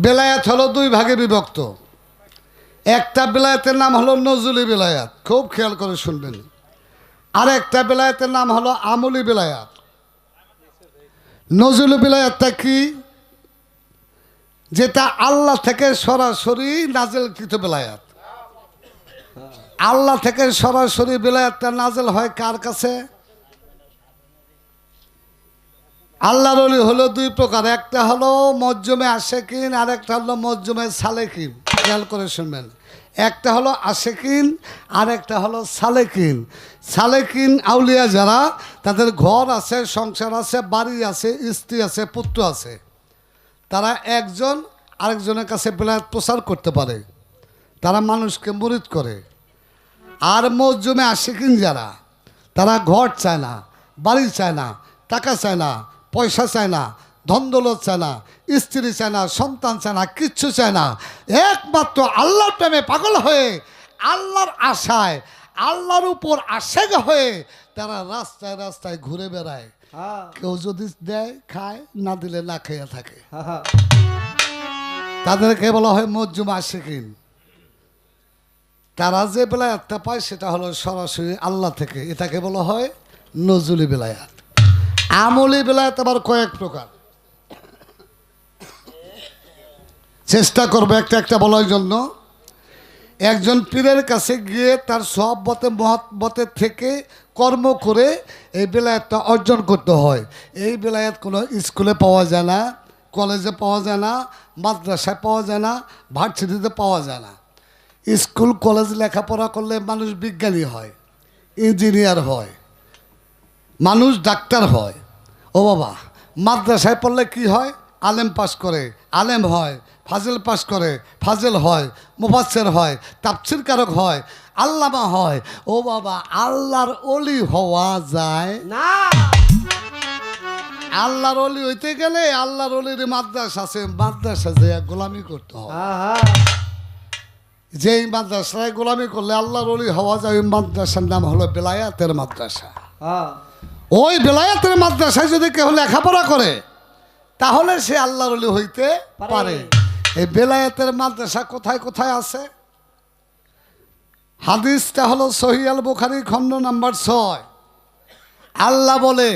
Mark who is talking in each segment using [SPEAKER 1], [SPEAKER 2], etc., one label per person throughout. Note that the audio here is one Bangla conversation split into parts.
[SPEAKER 1] বেলায়েত হলো দুই ভাগে বিভক্ত। একটা বেলায়েতের নাম হলো নজরুলি বেলায়েত, খুব খেয়াল করে শুনবেন। আর একটা বেলায়েতের নাম হলো আমলি বেলায়েত। নজরুলি বেলায়েতটা কি? যেটা আল্লাহ থেকে সরাসরি নাজেলকৃত বেলায়েত। আল্লাহ থেকে সরাসরি বেলায়েতটা নাজেল হয় কার কাছে? আল্লাহর ওলি হলো দুই প্রকার, একটা হলো মজজুমে আশেকিন আর একটা হলো মজজুমে সালেকিন। খেয়াল করে শুনবেন, একটা হলো আশেকিন আর একটা হলো সালেকিন। সালেকিন আউলিয়া যারা, তাদের ঘর আছে, সংসার আছে, বাড়ি আছে, স্ত্রী আছে, পুত্র আছে, তারা একজন আরেকজনের কাছে বেলায়েত প্রচার করতে পারে, তারা মানুষকে মুরিদ করে। আর মজজুমে আশেকিন যারা, তারা ঘর চায় না, বাড়ি চায় না, টাকা চায় না, পয়সা চায় না, ধন দৌলত চায় না, স্ত্রী চায় না, সন্তান চায় না, কিচ্ছু চায় না, একমাত্র আল্লাহর প্রেমে পাগল হয়ে, আল্লাহর আশায়, আল্লাহর উপর আশেক হয়ে তারা রাস্তায় রাস্তায় ঘুরে বেড়ায়। কেউ যদি দেয় খায়, না দিলে না খেয়ে থাকে। তাদেরকে বলা হয় মজজুম আশিকিন। তারা যে বেলায়েতটা পায় সেটা হলো সরাসরি আল্লাহ থেকে, এটাকে বলা হয় নজরুলি বেলায়েত। আমলি বেলায়েত আবার কয়েক প্রকার, চেষ্টা করবো একটা একটা বলার জন্য। একজন পীরের কাছে গিয়ে তার সহবতে মহব্বতে থেকে কর্ম করে এই বেলায়েতটা অর্জন করতে হয়। এই বেলায়েত কোনো স্কুলে পাওয়া যায় না, কলেজে পাওয়া যায় না, মাদ্রাসায় পাওয়া যায় না, ভার্সিটিতে পাওয়া যায় না। স্কুল কলেজ লেখাপড়া করলে মানুষ বিজ্ঞানী হয়, ইঞ্জিনিয়ার হয়, মানুষ ডাক্তার হয়। ও বাবা, মাদ্রাসায় পড়লে কি হয়? আলেম পাস করে, আলেম হয়, ফাজিল পাস করে, ফাজিল হয়, মুফাসসির হয়, তাফসীর কারক হয়, আল্লামা হয়। ও বাবা, আল্লাহর ওলি হওয়া যায় না। আল্লাহর ওলি হইতে গেলে আল্লাহর ওলির মাদ্রাসা আছে, মাদ্রাসা যে গোলামি করতে হয়। যেই মাদ্রাসায় গোলামি করলে আল্লাহর ওলি হওয়া যায়, ওই মাদ্রাসার নাম হলো বেলায়েতের মাদ্রাসা। ওই বেলায়েতের মাদ্রাসায় যদি কেউ লেখাপড়া করে তাহলে সে আল্লাহর ওলি হইতে পারে। এই বেলায়েতের মাদ্রাসা কোথায় কোথায় আছে? হাদিসটা হলো সহিহ আল বুখারী খণ্ড নাম্বার 6। আল্লাহ বলে,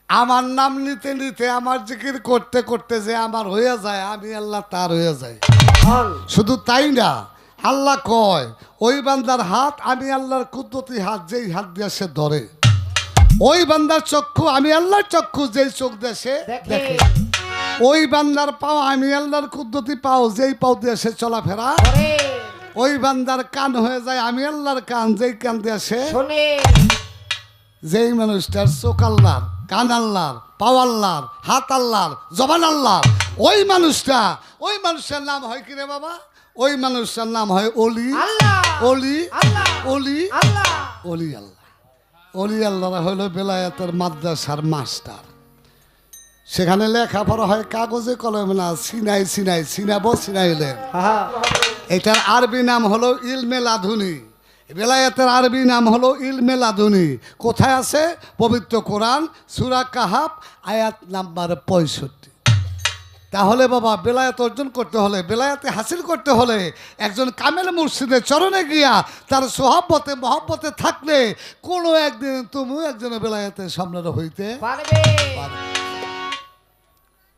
[SPEAKER 1] আমার নাম নিতে নিতে, আমার জিকির করতে করতে যে আমার হয়ে যায়, আমি আল্লাহ তার হয়ে যাই। শুধু তাই না, আল্লাহ কয় ওই বান্দার হাত আমি আল্লাহর কুদরতি হাত, যেই হাত দিয়ে সে ধরে। ওই বান্দার চক্ষু আমি আল্লাহর চক্ষু, যেই চোখ দিয়ে সে দেখে। ওই বান্দার পাও আমি আল্লাহর কুদরতি পাও, যেই পাও দিয়ে সে চলাফেরা। ওই বান্দার কান হয়ে যায় আমি আল্লাহর কান, যেই কান দিয়ে সে শোনে। যেই মানুষটার চোখ আল্লাহর, কান আল্লাহর, পাও আল্লাহর, হাত আল্লাহর, জবান আল্লাহর, ওই মানুষটার নাম হয় কি রে বাবা? ওই মানুষটার নাম হয় অলি। অলি অলি অলি আল্লাহ। অলি আল্লাহরা হইল বেলায়েতের মাদ্রাসার মাস্টার। সেখানে লেখাপড়া হয় কাগজে কলমে না, সিনাই সিনাই সিনাবো সিনাইলে। এটার আরবি নাম হলো ইলমে লাদুনী। বেলায়েতের আরবি নাম হলো ইলমে লাদুনী। কোথায় আছে? পবিত্র কোরআন সূরা কাহাফ আয়াত নাম্বার 65। তাহলে বাবা, বেলায়েত অর্জন করতে হলে, বেলায়েতে হাসিল করতে হলে, একজন কামেল মুর্শিদের চরণে গিয়া তার সোহাবতে মহব্বতে থাকলে কোনো একদিন তুমিও একজন বেলায়েতের সম্রাট হইতে পারবে।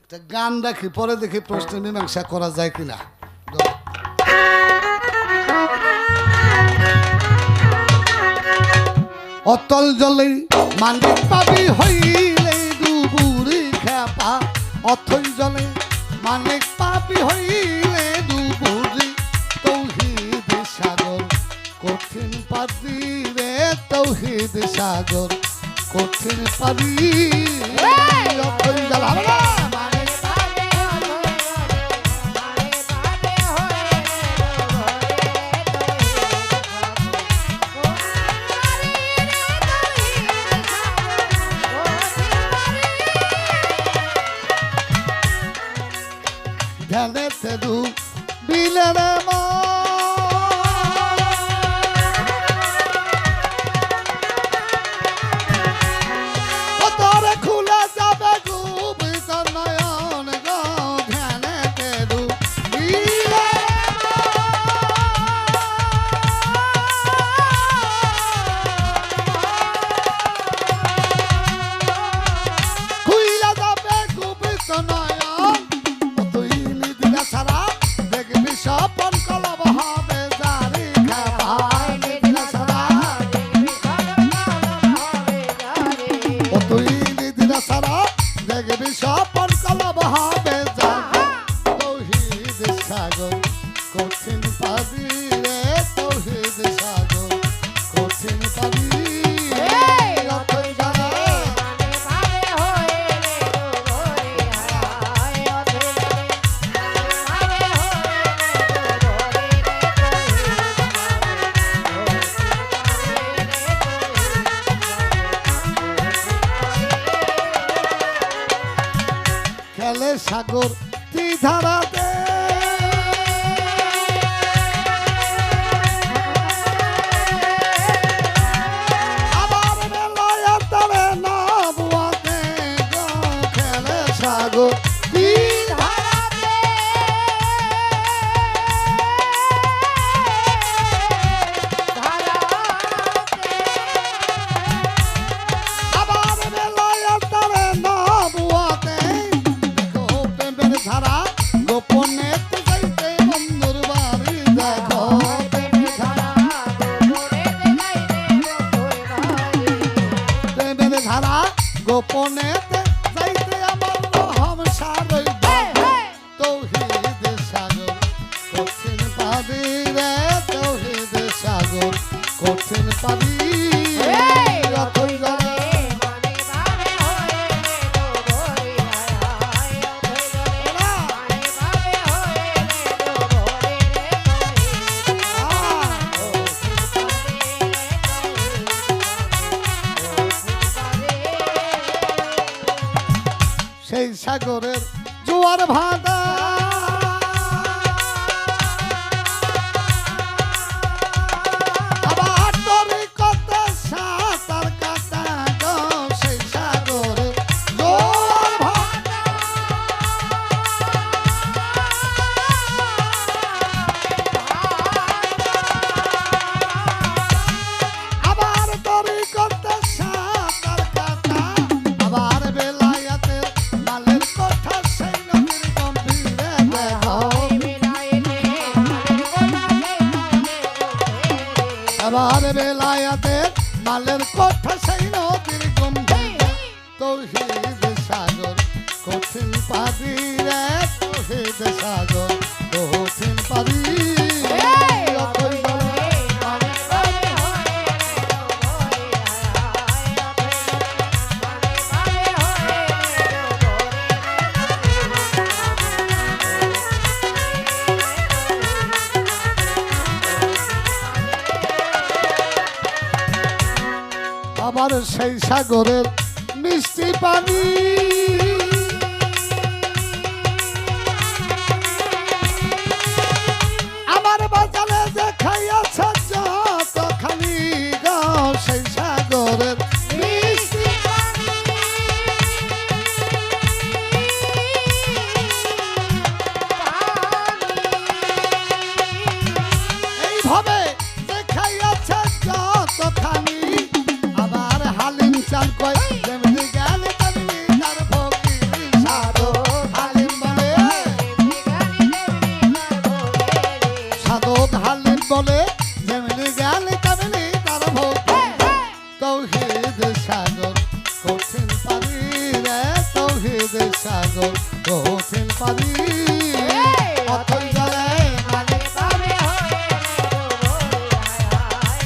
[SPEAKER 1] একটা গান রাখি, পরে দেখি প্রশ্ন মীমাংসা করা যায় কিনা। অতল জলে মালিক পাবি হইলে ডুবুরি খেপা। অথই জলে মালিক পাবি হইলে ডুবুরি। তৌহিদ সাগর কঠিন পাবি রে, তৌহিদ সাগর কঠিন পাবি। অথই জল ধ্যানেতে ডুবিলে রে তোরে খুলে যাবে ডুবিত নয়ন গো। ধ্যানেতে সাগর কঠিন পাবি রে তৌহিদ সাগর কঠিন পাবি অথই যারা খেলে সাগর ধারাতে আবার বেলায় তলে না বুয়াতে গো খেলে সাগর ধারাতে আবার বেলায় তলে না বুয়াতে ধারা গোপনে যাইতে বন্ধুর বাড়ি দেখো প্রেমের ধারা গোপনে যাইতে আমার রহম সারই তৌহিদ সাগর কঠিন পাবি রে তৌহিদ সাগর কঠিন পাবি অথই যারা সেই সাগরের জোয়ার ভাটা আবার তরি কত সাঁতার কাটা গো সেই সাগরের জোয়ার ভাটা আবার তরি কত সাঁতার কাটা আবার বেলায়াতে মালের কথা সেই নদীর গম্ভীরে দেখো আবার বেলায়াতে মালের কথা সেই নদীর গম্ভীরে তৌহিদ সাগর কঠিন পাবি রে তৌহিদ সাগর কঠিন পাবি অথই আবার সেই সাগরের মিষ্টি পানি আমার বাজারে যে খাইয়াছে যতখানি গো সেই সাগরের মিষ্টি পানি এইভাবে যে খাইয়াছে যতখানি হালিম চাল কয় যেমনি জ্ঞান তেমনি তার ফকির সাধু হালিম বলে সাধু হালিম বলে যেমনি জ্ঞান তেমনি তার ফকির তৌহিদ সাগর কঠিন পাবি রে তৌহিদ সাগর কঠিন পাবি